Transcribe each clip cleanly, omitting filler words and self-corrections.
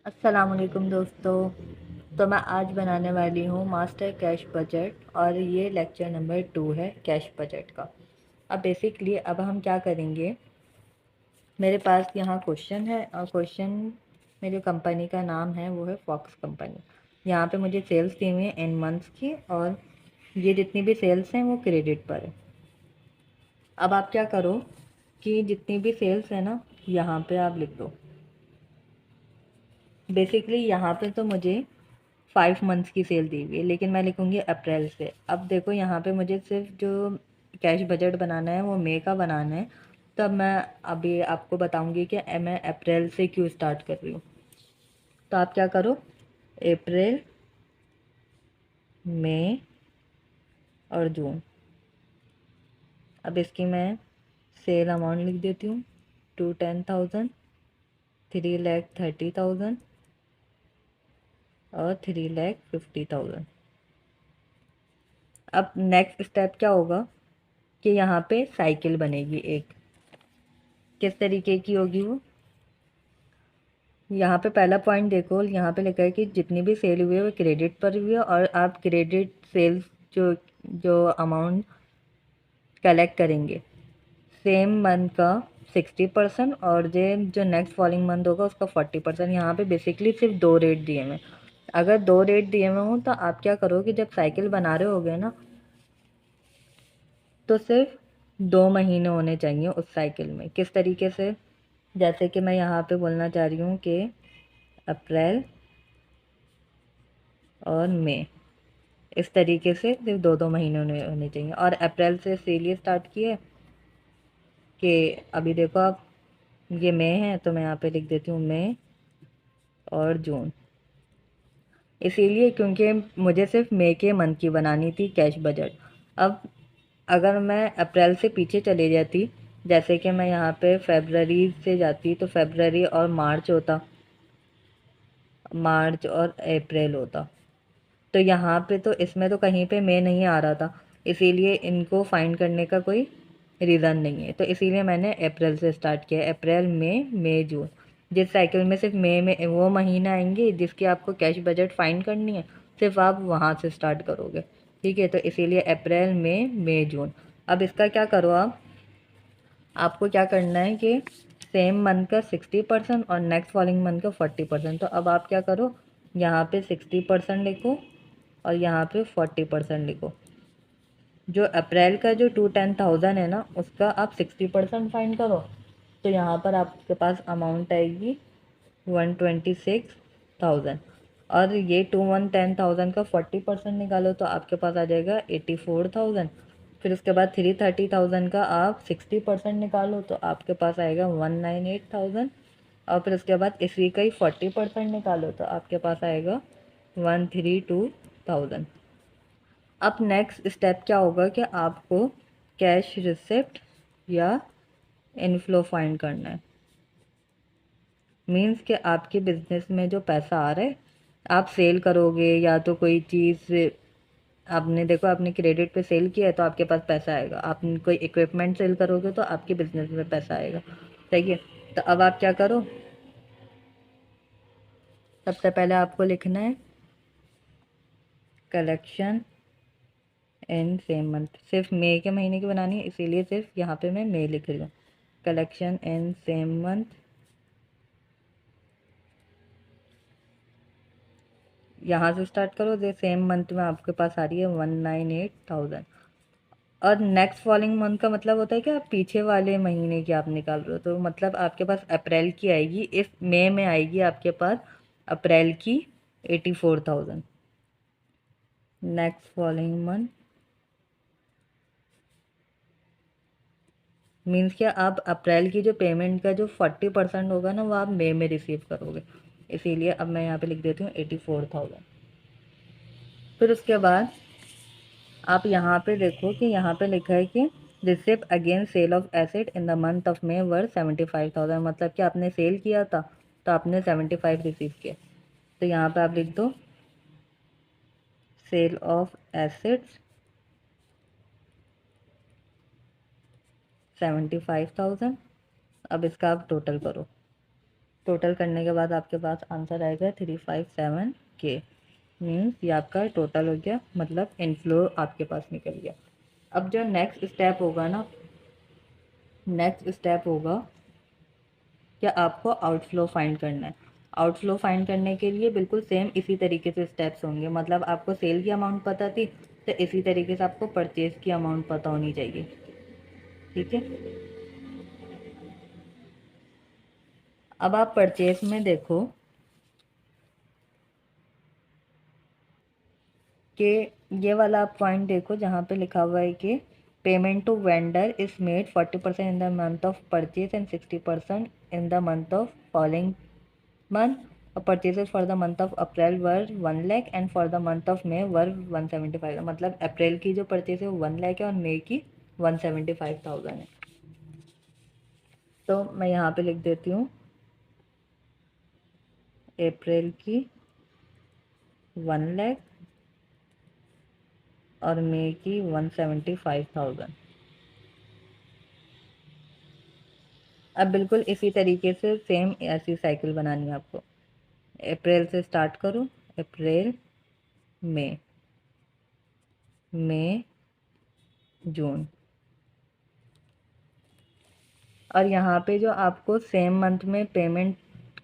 अस्सलामुअलैकुम दोस्तों। तो मैं आज बनाने वाली हूँ मास्टर कैश बजट और ये लेक्चर नंबर 2 है कैश बजट का। अब बेसिकली अब हम क्या करेंगे, मेरे पास यहाँ क्वेश्चन है और क्वेश्चन में जो कंपनी का नाम है वो है फॉक्स कंपनी। यहाँ पे मुझे सेल्स दी हुई है इन मंथ्स की और ये जितनी भी सेल्स हैं वो क्रेडिट पर है। अब आप क्या करो कि जितनी भी सेल्स है ना यहाँ पे आप लिख दो। बेसिकली यहाँ पे तो मुझे 5 मंथ्स की सेल दी हुई है, लेकिन मैं लिखूँगी अप्रैल से। अब देखो यहाँ पे मुझे सिर्फ जो कैश बजट बनाना है वो मई का बनाना है। तब मैं अभी आपको बताऊँगी कि मैं अप्रैल से क्यों स्टार्ट कर रही हूँ। तो आप क्या करो, अप्रैल, मई और जून। अब इसकी मैं सेल अमाउंट लिख देती हूँ, 210,000, 3,30,000 और 3,50,000। अब नेक्स्ट स्टेप क्या होगा कि यहाँ पे साइकिल बनेगी एक। किस तरीके की होगी वो, यहाँ पे पहला पॉइंट देखो, यहाँ पे लिखा है कि जितनी भी सेल हुई है वो क्रेडिट पर हुई है और आप क्रेडिट सेल्स जो जो अमाउंट कलेक्ट करेंगे सेम मंथ का 60% और जो नेक्स्ट फॉलोइंग मंथ होगा उसका 40%। यहाँ पे बेसिकली सिर्फ दो रेट दिए हुए हैं। अगर दो रेट दिए हुए हों तो आप क्या करो कि जब साइकिल बना रहे होगे ना तो सिर्फ 2 महीने होने चाहिए उस साइकिल में। किस तरीके से, जैसे कि मैं यहाँ पे बोलना चाह रही हूँ कि अप्रैल और मई, इस तरीके से सिर्फ 2 2 महीने होने चाहिए। और अप्रैल से इसीलिए स्टार्ट किए कि अभी देखो आप, ये मई है तो मैं यहाँ पे लिख देती हूँ मई और जून। इसीलिए क्योंकि मुझे सिर्फ मई के मंथ की बनानी थी कैश बजट। अब अगर मैं अप्रैल से पीछे चले जाती, जैसे कि मैं यहाँ पे फरवरी से जाती तो फरवरी और मार्च होता, मार्च और अप्रैल होता। तो यहाँ पे तो इसमें तो कहीं पे मई नहीं आ रहा था, इसीलिए इनको फाइंड करने का कोई रीज़न नहीं है। तो इसीलिए मैंने अप्रैल से स्टार्ट किया, अप्रैल मई, मई जून। जिस साइकिल में सिर्फ मई में वो महीना आएंगे जिसकी आपको कैश बजट फाइंड करनी है, सिर्फ आप वहाँ से स्टार्ट करोगे। ठीक है, तो इसीलिए अप्रैल मई, मई जून। अब इसका क्या करो, आपको क्या करना है कि सेम मंथ का 60% और नेक्स्ट फॉलोइंग मंथ का 40%। तो अब आप क्या करो, यहाँ पे 60% लिखो और यहाँ पे 40% लिखो। जो अप्रैल का जो 210,000 है ना उसका आप 60% फाइंड करो, तो यहाँ पर आपके पास अमाउंट आएगी 126,000। और ये 210,000 का 40% निकालो तो आपके पास आ जाएगा 84,000। फिर उसके बाद 330,000 का आप 60% निकालो तो आपके पास आएगा 198,000। और फिर उसके बाद इसी का ही 40% निकालो तो आपके पास आएगा 132,000। अब नेक्स्ट स्टेप क्या होगा कि आपको कैश रिसिप्ट या इनफ्लो फाइंड करना है। मीन्स कि आपके बिजनेस में जो पैसा आ रहा है, आप सेल करोगे या तो कोई चीज़ आपने देखो आपने क्रेडिट पे सेल किया है तो आपके पास पैसा आएगा। आप कोई इक्विपमेंट सेल करोगे तो आपके बिजनेस में पैसा आएगा। सही है, तो अब आप क्या करो, सबसे पहले आपको लिखना है कलेक्शन इन सेम मंथ। सिर्फ मई के महीने की बनानी है इसीलिए सिर्फ यहाँ पे मैं मई लिख रही हूँ। कलेक्शन इन सेम मंथ, यहाँ से स्टार्ट करो, जो सेम मंथ में आपके पास आ रही है 198,000। और नेक्स्ट फॉलोइंग मंथ का मतलब होता है कि आप पीछे वाले महीने की आप निकाल रहे हो, तो मतलब आपके पास अप्रैल की आएगी, इस मई में आएगी आपके पास अप्रैल की 84,000। नेक्स्ट फॉलोइंग मंथ मीन्स कि आप अप्रैल की जो पेमेंट का जो 40% होगा ना वो आप मई में रिसीव करोगे। इसीलिए अब मैं यहाँ पे लिख देती हूँ 84,000। फिर उसके बाद आप यहाँ पे देखो कि यहाँ पे लिखा है कि receipt again sale of asset in the month of May वर 75,000। मतलब कि आपने सेल किया था तो आपने 75 रिसीव किया। तो यहाँ पे आप लिख दो सेल ऑफ एसेट्स 75,000। अब इसका आप टोटल करो, टोटल करने के बाद आपके पास आंसर आएगा 357K। मीन्स ये आपका टोटल हो गया, मतलब इनफ्लो आपके पास निकल गया। अब जो नेक्स्ट स्टेप होगा ना, नेक्स्ट स्टेप होगा कि आपको आउटफ्लो फाइंड करना है। आउटफ्लो फाइंड करने के लिए बिल्कुल सेम इसी तरीके से स्टेप्स होंगे। मतलब आपको सेल की अमाउंट पता थी, तो इसी तरीके से आपको परचेज की अमाउंट पता होनी चाहिए। ठीक है, अब आप परचेज में देखो कि ये वाला आप पॉइंट देखो जहाँ पे लिखा हुआ है कि payment to vendor is made 40% in the month of purchase and 60% in the month of following month. Purchases for the month of April were 1 lakh and for the month of May were 175। मतलब अप्रैल की जो purchase है वो 1 लाख है और मे की 175,000 है। तो मैं यहाँ पे लिख देती हूँ अप्रैल की 1 लाख और मे की 175,000। अब बिल्कुल इसी तरीके से सेम ऐसी साइकिल बनानी है आपको। अप्रैल से स्टार्ट करो, अप्रैल, मई, मई, जून। और यहाँ पे जो आपको सेम मंथ में पेमेंट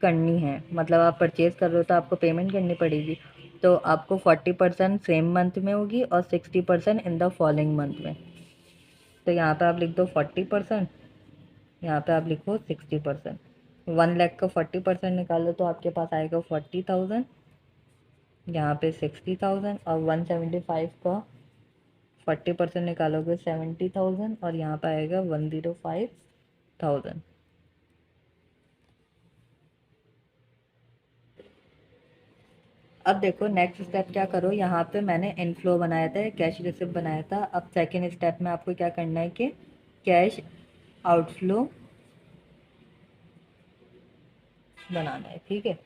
करनी है, मतलब आप परचेज़ कर रहे हो तो आपको पेमेंट करनी पड़ेगी। तो आपको 40% सेम मंथ में होगी और 60% इन द फॉलोइंग मंथ में। तो यहाँ पे आप लिख दो 40%, यहाँ पे आप लिखो 60%। 1 लाख का 40% निकालो तो आपके पास आएगा 40,000, यहाँ पे 60,000, और 175 का 40% निकालोगे 70,000, और यहाँ पे आएगा 105,000। अब देखो नेक्स्ट स्टेप क्या करो, यहाँ पे मैंने इनफ्लो बनाया था, कैश रिसिप्ट बनाया था। अब सेकेंड स्टेप में आपको क्या करना है कि कैश आउटफ्लो बनाना है। ठीक है,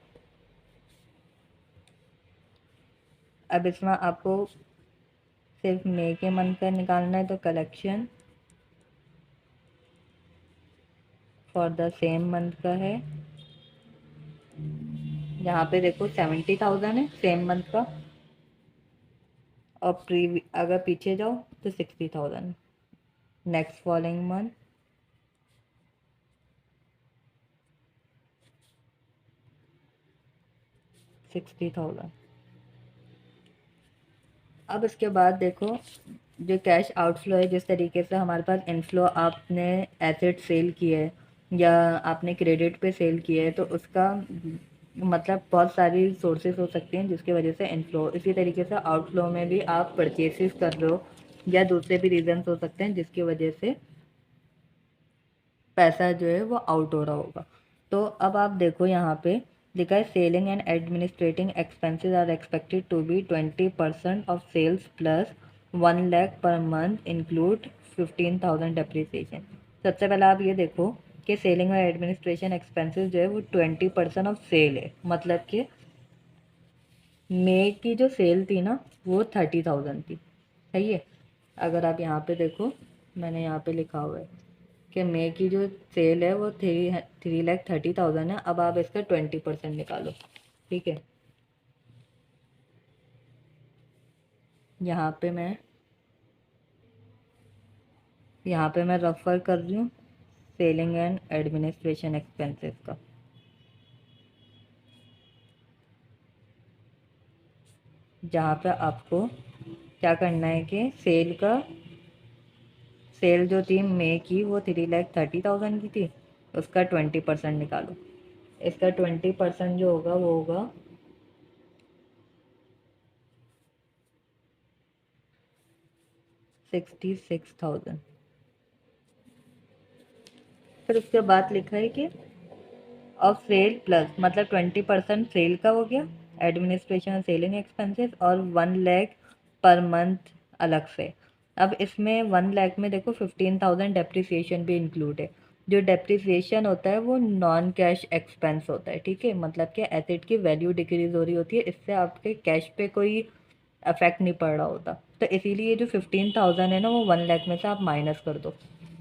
अब इसमें आपको सिर्फ मई के मंथ का निकालना है, तो collection for the same month का है। यहाँ पे देखो 70,000 है सेम मंथ का, और अगर पीछे जाओ तो 60,000 नेक्स्ट फॉलोइंग मंथ। 60,000। अब इसके बाद देखो जो कैश आउटफ्लो है, जिस तरीके से हमारे पास इनफ्लो आपने एसेट सेल किए है या आपने क्रेडिट पे सेल किए है, तो उसका मतलब बहुत सारी सोर्सेज हो सकती हैं जिसकी वजह से इनफ्लो। इसी तरीके से आउटफ्लो में भी आप परचेसेस कर रहे हो या दूसरे भी रीजंस हो सकते हैं जिसकी वजह से पैसा जो है वो आउट हो रहा होगा। तो अब आप देखो यहाँ पे लिखा है selling and administrating expenses are expected to be 20% of sales plus 1 lakh per month include 15,000 depreciation. सबसे पहले आप ये देखो कि सेलिंग और एडमिनिस्ट्रेशन एक्सपेंसेस जो है वो 20% ऑफ सेल है। मतलब कि मई की जो सेल थी ना वो 30,000 थी, सही है। अगर आप यहाँ पे देखो, मैंने यहाँ पे लिखा हुआ है कि मई की जो सेल है वो 3,30,000 है। अब आप इसका 20% निकालो। ठीक है, यहाँ पे मैं रेफर कर रही हूँ सेलिंग एंड एडमिनिस्ट्रेशन एक्सपेंसेस का। जहाँ पे आपको क्या करना है कि सेल जो थी मई की वो 3,30,000 की थी, उसका 20% निकालो। इसका 20% जो होगा वो होगा 66,000। फिर उसके बाद लिखा है कि ऑफ सेल प्लस, मतलब 20% सेल का हो गया, एडमिनिस्ट्रेशन और सेलिंग एक्सपेंसेस, और 1 लाख पर मंथ अलग से। अब इसमें 1 लाख में देखो 15,000 डेप्रिसिएशन भी इंक्लूड है। जो डेप्रिसिएशन होता है वो नॉन कैश एक्सपेंस होता है। ठीक है, मतलब कि एसेट की वैल्यू डिक्रीज हो रही होती है, इससे आपके कैश पे कोई अफेक्ट नहीं पड़ रहा होता। तो इसीलिए जो 15,000 है ना वो 1 लाख में से आप माइनस कर दो।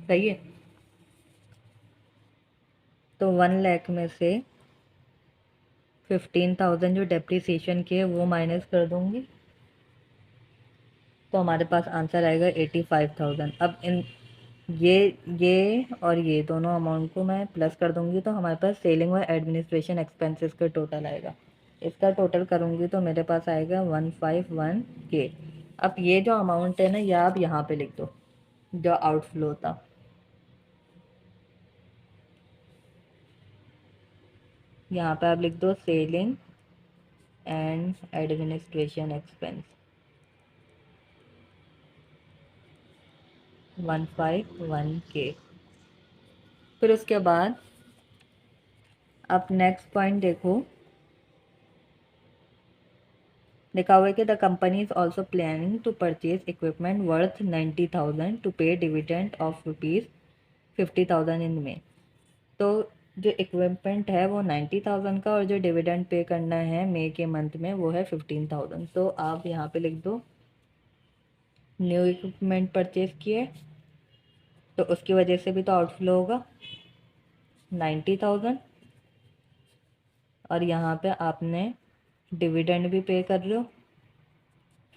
सही है, तो 1 लाख में से 15,000 जो डेप्रिसिएशन की है वो माइनस कर दूँगी, तो हमारे पास आंसर आएगा 85,000। अब इन ये और ये दोनों अमाउंट को मैं प्लस कर दूंगी तो हमारे पास सेलिंग और एडमिनिस्ट्रेशन एक्सपेंसेस का टोटल आएगा। इसका टोटल करूंगी तो मेरे पास आएगा 151K। अब ये जो अमाउंट है ना, ये आप यहाँ पे लिख दो जो आउटफ्लो था। यहाँ पे आप लिख दो selling and administration expense 151K। फिर उसके बाद आप नेक्स्ट पॉइंट देखो, लिखा हुआ है कि the company is also planning to purchase equipment worth 90,000 to pay dividend of ₹50,000 in में। तो जो इक्विपमेंट है वो 90,000 का और जो डिविडेंड पे करना है मई के मंथ में वो है 15,000। तो आप यहाँ पे लिख दो न्यू इक्विपमेंट परचेज किए तो उसकी वजह से भी तो आउटफ्लो होगा 90,000, और यहाँ पे आपने डिविडेंड भी पे कर रहे हो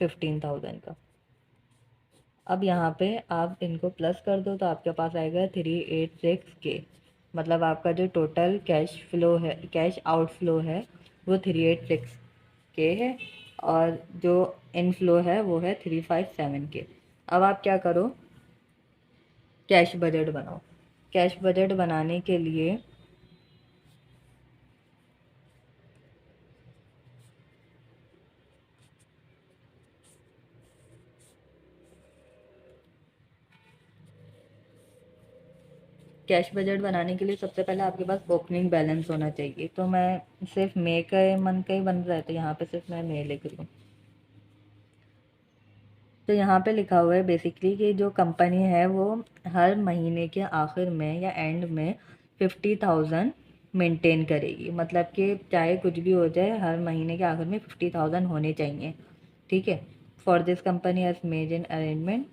15,000 का। अब यहाँ पे आप इनको प्लस कर दो तो आपके पास आएगा 386K। मतलब आपका जो टोटल कैश फ्लो है, कैश आउटफ्लो है वो 386K है, और जो इनफ्लो है वो है 357K। अब आप क्या करो, कैश बजट बनाओ। कैश बजट बनाने के लिए सबसे पहले आपके पास ओपनिंग बैलेंस होना चाहिए। तो मैं सिर्फ मई का मंथ का ही बन रहा है तो यहाँ पे सिर्फ मैं मई लिख रही हूँ। तो यहाँ पे लिखा हुआ है बेसिकली कि जो कंपनी है वो हर महीने के आखिर में या एंड में 50,000 मेंटेन करेगी। मतलब कि चाहे कुछ भी हो जाए हर महीने के आखिर में 50,000 होने चाहिए। ठीक है, for this company has made an arrangement.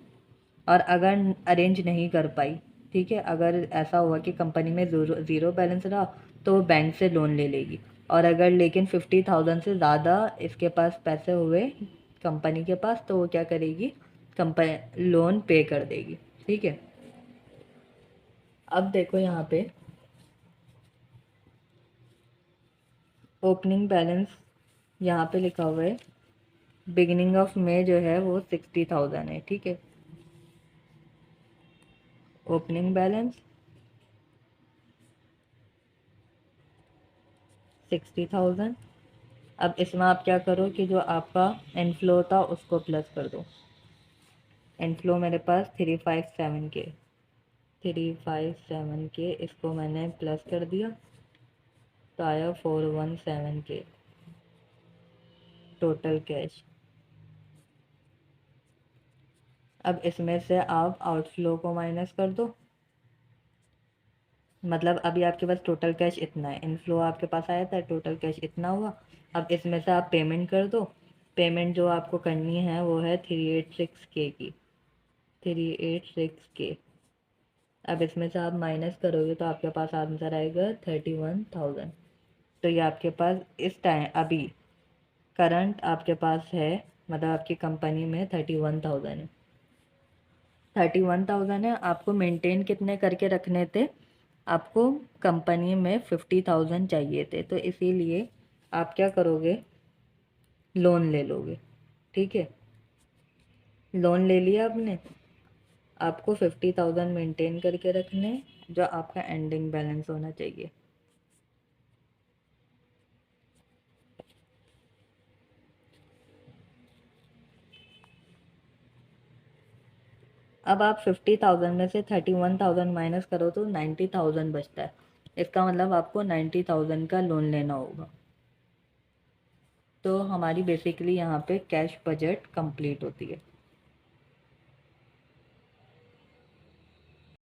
और अगर अरेंज नहीं कर पाई, ठीक है, अगर ऐसा हुआ कि कंपनी में ज़ीरो बैलेंस रहा तो वो बैंक से लोन ले लेगी। और अगर लेकिन 50,000 से ज़्यादा इसके पास पैसे हुए कंपनी के पास तो वो क्या करेगी, कंपनी लोन पे कर देगी। ठीक है, अब देखो यहाँ पे ओपनिंग बैलेंस यहाँ पे लिखा हुआ है बिगिनिंग ऑफ मई जो है वो 60,000 है। ठीक है, ओपनिंग बैलेंस 60,000। अब इसमें आप क्या करो कि जो आपका इनफ्लो था उसको प्लस कर दो। इनफ्लो मेरे पास 357K, 357K इसको मैंने प्लस कर दिया तो आया 417K टोटल कैश। अब इसमें से आप आउटफ्लो को माइनस कर दो। मतलब अभी आपके पास टोटल कैश इतना है, इनफ्लो आपके पास आया था, टोटल कैश इतना हुआ। अब इसमें से आप पेमेंट कर दो। पेमेंट जो आपको करनी है वो है 386K की, 386K। अब इसमें से आप माइनस करोगे तो आपके पास आंसर आएगा 31,000। तो ये आपके पास इस टाइम अभी करंट आपके पास है, मतलब आपकी कंपनी में 31,000 है। 31,000 है, आपको मेंटेन कितने करके रखने थे, आपको कंपनी में 50,000 चाहिए थे। तो इसीलिए आप क्या करोगे, लोन ले लोगे। ठीक है, लोन ले लिया आपने, आपको 50,000 मेंटेन करके रखने जो आपका एंडिंग बैलेंस होना चाहिए। अब आप 50,000 में से 31,000 माइनस करो तो 90,000 बचता है। इसका मतलब आपको 90,000 का लोन लेना होगा। तो हमारी बेसिकली यहाँ पे कैश बजट कंप्लीट होती है।